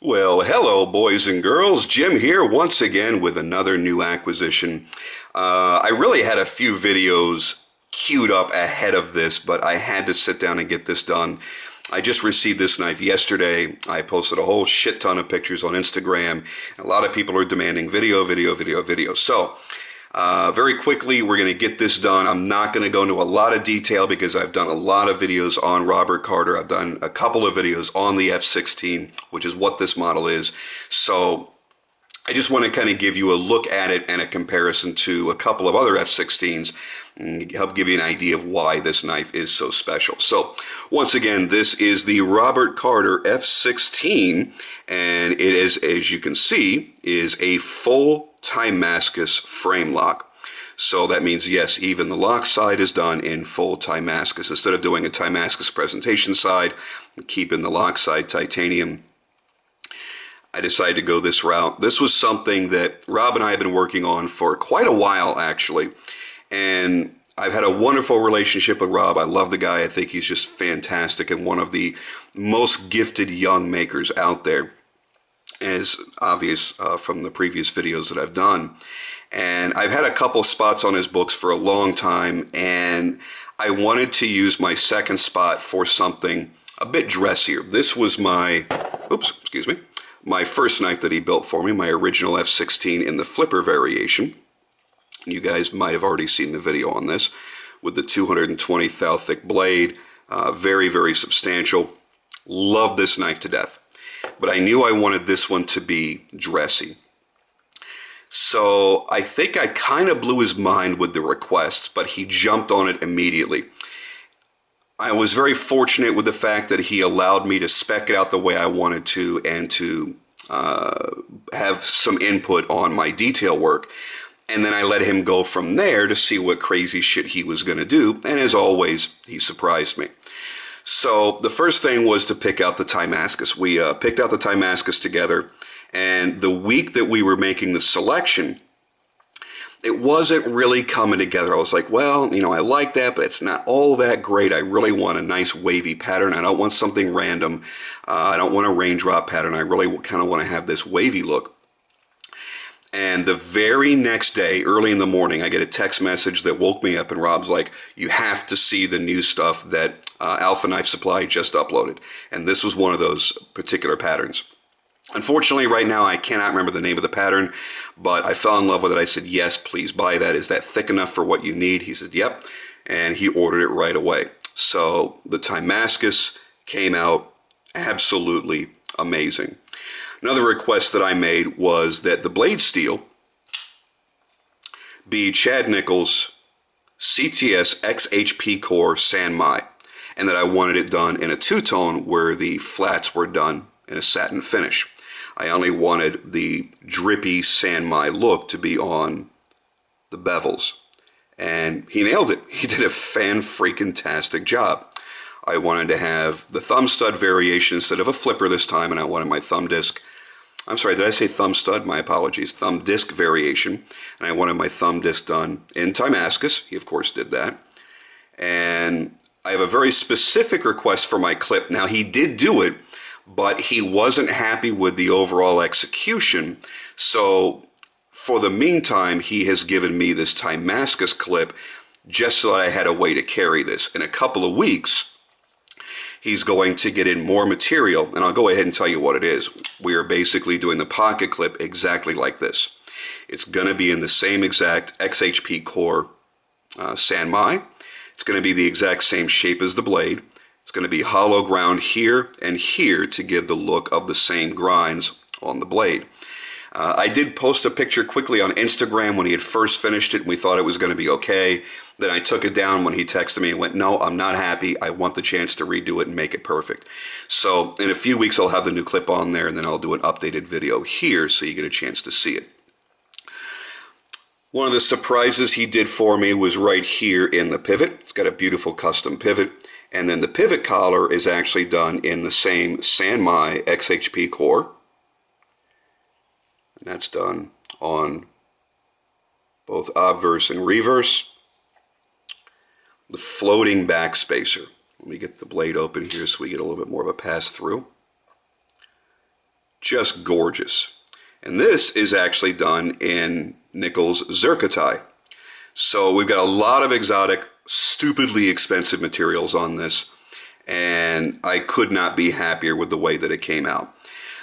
Well, hello, boys and girls. Jim here once again with another new acquisition. I really had a few videos queued up ahead of this, but I had to sit down and get this done. I just received this knife yesterday. I posted a whole shit ton of pictures on Instagram. A lot of people are demanding video. So, very quickly, we're going to get this done. I'm not going to go into a lot of detail because I've done a lot of videos on Robert Carter. I've done a couple of videos on the F16, which is what this model is. So I just want to kind of give you a look at it and a comparison to a couple of other F16s and help give you an idea of why this knife is so special. So once again, this is the Robert Carter F16, and it is, as you can see, is a full Timascus frame lock. So that means, yes, even the lock side is done in full Timascus. Instead of doing a Timascus presentation side and keeping the lock side titanium, I decided to go this route. This was something that Rob and I have been working on for quite a while, actually. And I've had a wonderful relationship with Rob. I love the guy. I think he's just fantastic and one of the most gifted young makers out there, as obvious from the previous videos that I've done. And I've had a couple spots on his books for a long time, and I wanted to use my second spot for something a bit dressier. This was my, my first knife that he built for me, my original F16 in the flipper variation. You guys might have already seen the video on this with the 220 thou thick blade, very substantial. Love this knife to death. But I knew I wanted this one to be dressy. So I think I kind of blew his mind with the requests, but he jumped on it immediately. I was very fortunate with the fact that he allowed me to spec it out the way I wanted to and to have some input on my detail work. And then I let him go from there to see what crazy shit he was going to do. And as always, he surprised me. So the first thing was to pick out the Timascus. We picked out the Timascus together, and the week that we were making the selection, it wasn't really coming together. I was like, well, you know, I like that, but it's not all that great. I really want a nice wavy pattern. I don't want something random. I don't want a raindrop pattern. I really kind of want to have this wavy look. And the very next day, early in the morning, I get a text message that woke me up, and Rob's like, you have to see the new stuff that Alpha Knife Supply just uploaded. And this was one of those particular patterns. Unfortunately, right now, I cannot remember the name of the pattern, but I fell in love with it. I said, yes, please buy that. Is that thick enough for what you need? He said, yep. And he ordered it right away. So the Timascus came out absolutely amazing. Another request that I made was that the blade steel be Chad Nichols CTS-XHP core San Mai, and that I wanted it done in a two-tone where the flats were done in a satin finish. I only wanted the drippy San Mai look to be on the bevels, and he nailed it. He did a fan-freaking-tastic job. I wanted to have the thumb stud variation instead of a flipper this time, and I wanted my thumb disc. I'm sorry, did I say thumb stud? My apologies. Thumb disc variation. And I wanted my thumb disc done in Timascus. He, of course, did that. And I have a very specific request for my clip. Now, he did do it, but he wasn't happy with the overall execution. So, for the meantime, he has given me this Timascus clip just so that I had a way to carry this. In a couple of weeks, he's going to get in more material, and I'll go ahead and tell you what it is. We are basically doing the pocket clip exactly like this. It's going to be in the same exact XHP core San Mai. It's going to be the exact same shape as the blade. It's going to be hollow ground here and here to give the look of the same grinds on the blade. I did post a picture quickly on Instagram when he had first finished it, and we thought it was going to be okay. Then I took it down when he texted me and went, no, I'm not happy. I want the chance to redo it and make it perfect. So in a few weeks, I'll have the new clip on there, and then I'll do an updated video here so you get a chance to see it. One of the surprises he did for me was right here in the pivot. It's got a beautiful custom pivot. And then the pivot collar is actually done in the same San Mai XHP core. And that's done on both obverse and reverse. The floating back spacer. Let me get the blade open here so we get a little bit more of a pass through. Just gorgeous. And this is actually done in Nichols zircotite. So we've got a lot of exotic, stupidly expensive materials on this, and I could not be happier with the way that it came out.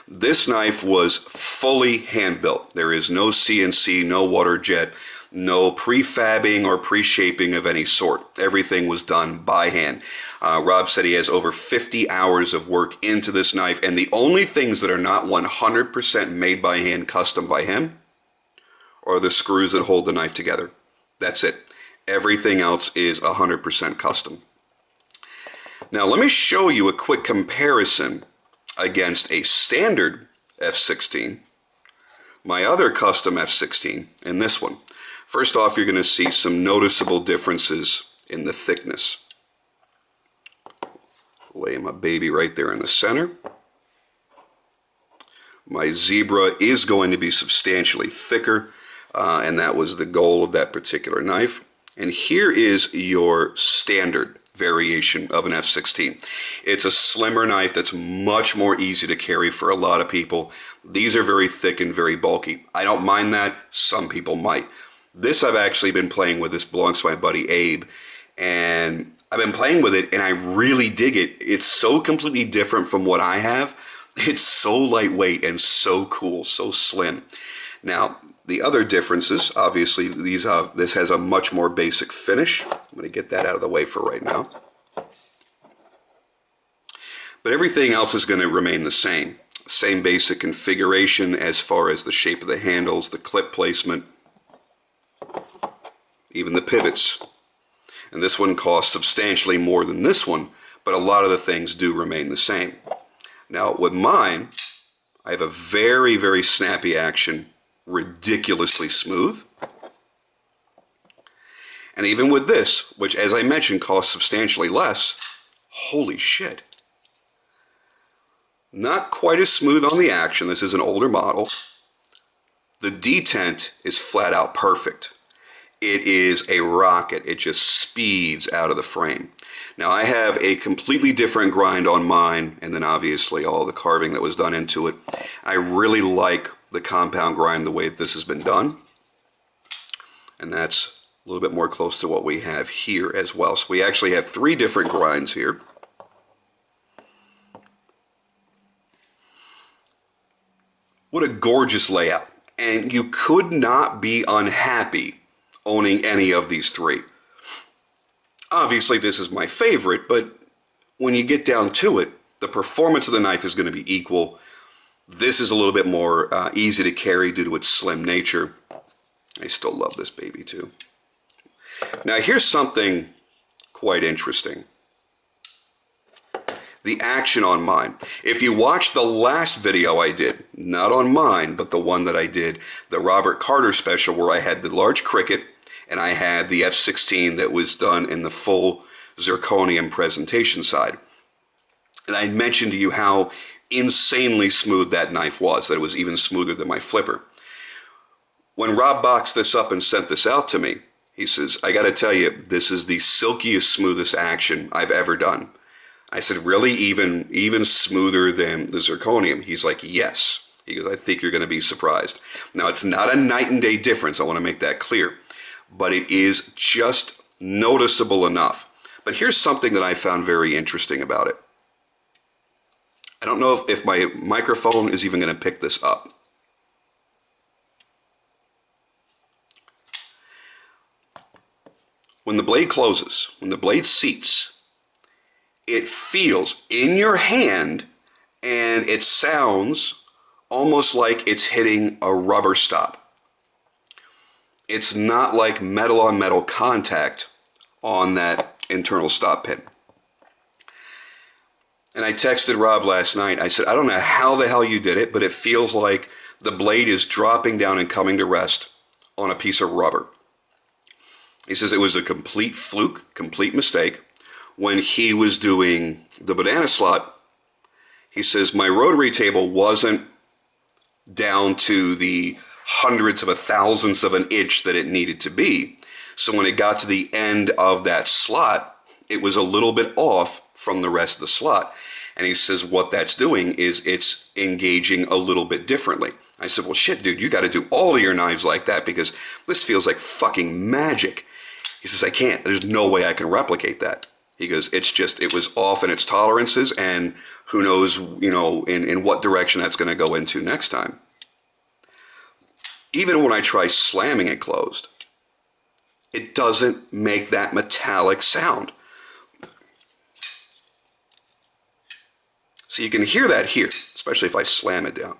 This knife was fully hand-built. There is no CNC, no water jet, no prefabbing or pre-shaping of any sort. Everything was done by hand. Rob said he has over 50 hours of work into this knife, and the only things that are not 100% made by hand, custom by him, are the screws that hold the knife together. That's it. Everything else is 100% custom. Now let me show you a quick comparison against a standard F16, my other custom F16, and this one. First off, you're going to see some noticeable differences in the thickness. Lay my baby right there in the center. My Zebra is going to be substantially thicker, and that was the goal of that particular knife. And here is your standard variation of an F16. It's a slimmer knife that's much more easy to carry for a lot of people. These are very thick and very bulky. I don't mind that. Some people might. This I've actually been playing with. This belongs to my buddy Abe, and I've been playing with it and I really dig it. It's so completely different from what I have. It's so lightweight and so cool, so slim. Now, the other differences, obviously, this has a much more basic finish. I'm going to get that out of the way for right now. But everything else is going to remain the same. Same basic configuration as far as the shape of the handles, the clip placement, even the pivots. And this one costs substantially more than this one, but a lot of the things do remain the same. Now, with mine, I have a very, very snappy action, ridiculously smooth. And even with this, which as I mentioned costs substantially less, holy shit. Not quite as smooth on the action. This is an older model. The detent is flat out perfect. It is a rocket. It just speeds out of the frame. Now I have a completely different grind on mine, and then obviously all the carving that was done into it. I really like the compound grind the way this has been done. And that's a little bit more close to what we have here as well. So we actually have 3 different grinds here. What a gorgeous layout. And you could not be unhappy owning any of these 3. Obviously this is my favorite, but when you get down to it, the performance of the knife is going to be equal. This is a little bit more easy to carry due to its slim nature. I still love this baby too. Now here's something quite interesting. The action on mine. If you watch the last video I did, not on mine, but the one that I did, the Robert Carter special where I had the large cricket and I had the F16 that was done in the full zirconium presentation side. And I mentioned to you how insanely smooth that knife was, that it was even smoother than my flipper. When Rob boxed this up and sent this out to me, he says, I got to tell you, this is the silkiest, smoothest action I've ever done. I said, really? Even smoother than the zirconium? He's like, yes. He goes, I think you're going to be surprised. Now, it's not a night and day difference. I want to make that clear. But it is just noticeable enough. But here's something that I found very interesting about it. I don't know if my microphone is even going to pick this up. When the blade closes, when the blade seats, it feels in your hand and it sounds almost like it's hitting a rubber stop. It's not like metal on metal contact on that internal stop pin. And I texted Rob last night. I said, I don't know how the hell you did it, but it feels like the blade is dropping down and coming to rest on a piece of rubber. He says it was a complete fluke, complete mistake. When he was doing the banana slot, he says, my rotary table wasn't down to the hundredths of a thousandths of an inch that it needed to be. So when it got to the end of that slot, it was a little bit off from the rest of the slot. And he says what that's doing is it's engaging a little bit differently. I said, well, shit, dude, you got to do all of your knives like that because this feels like fucking magic. He says, I can't. There's no way I can replicate that. He goes, it was off in its tolerances, and who knows, in what direction that's going to go into next time. Even when I try slamming it closed, it doesn't make that metallic sound. So you can hear that here, especially if I slam it down.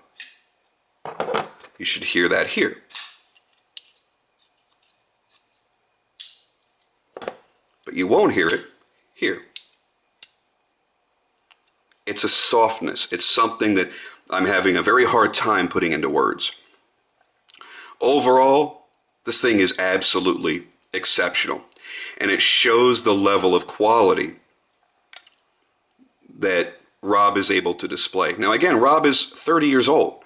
You should hear that here. But you won't hear it here. It's a softness. It's something that I'm having a very hard time putting into words. Overall, this thing is absolutely exceptional. And it shows the level of quality that Rob is able to display. Now again, Rob is 30 years old.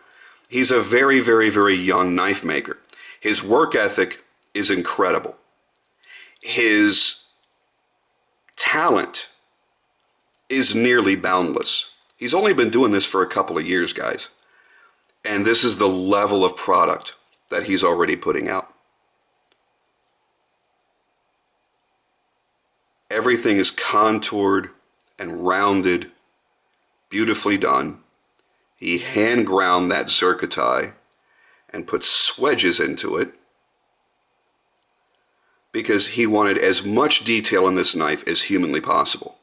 He's a very, very, very young knife maker. His work ethic is incredible. His talent is nearly boundless. He's only been doing this for a couple of years, guys. And this is the level of product that he's already putting out. Everything is contoured and rounded, beautifully done. He hand ground that zircotite and put swedges into it because he wanted as much detail in this knife as humanly possible.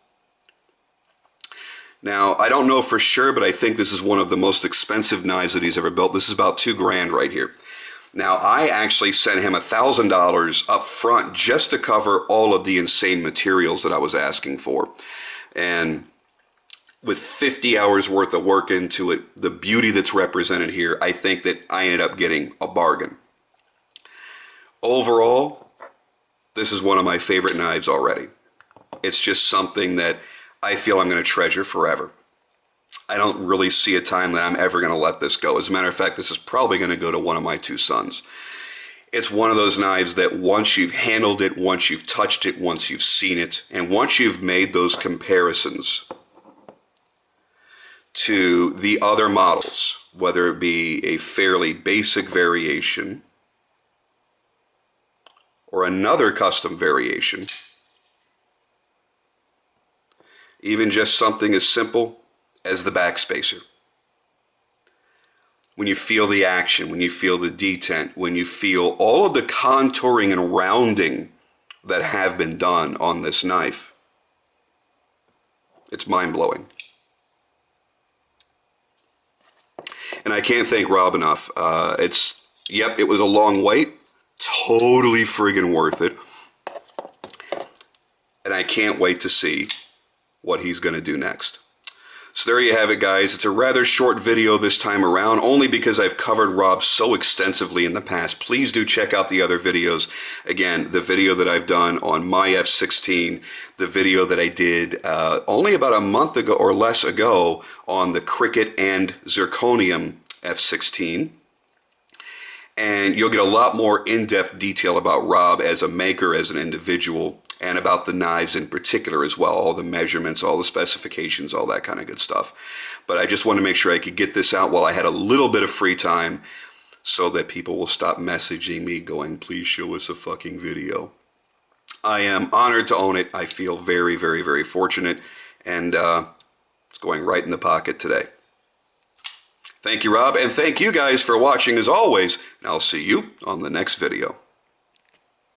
Now, I don't know for sure, but I think this is one of the most expensive knives that he's ever built. This is about $2,000 right here. Now, I actually sent him $1,000 up front just to cover all of the insane materials that I was asking for. And with 50 hours worth of work into it, the beauty that's represented here, I think that I ended up getting a bargain. Overall, this is one of my favorite knives already. It's just something that I feel I'm going to treasure forever. I don't really see a time that I'm ever going to let this go. As a matter of fact, this is probably going to go to one of my two sons. It's one of those knives that once you've handled it, once you've touched it, once you've seen it, and once you've made those comparisons to the other models, whether it be a fairly basic variation or another custom variation, even just something as simple as the backspacer. When you feel the action, when you feel the detent, when you feel all of the contouring and rounding that have been done on this knife, it's mind-blowing. And I can't thank Rob enough. Yep, it was a long wait. Totally friggin' worth it. And I can't wait to see what he's going to do next. So there you have it, guys. It's a rather short video this time around, only because I've covered Rob so extensively in the past. Please do check out the other videos. Again, the video that I've done on my F16, the video that I did only about a month ago or less ago on the Cricket and Zirconium F16. And you'll get a lot more in-depth detail about Rob as a maker, as an individual, and about the knives in particular as well, all the measurements, all the specifications, all that kind of good stuff. But I just wanted to make sure I could get this out while I had a little bit of free time so that people will stop messaging me going, please show us a fucking video. I am honored to own it. I feel very, very, very fortunate, and it's going right in the pocket today. Thank you, Rob, and thank you guys for watching as always, and I'll see you on the next video.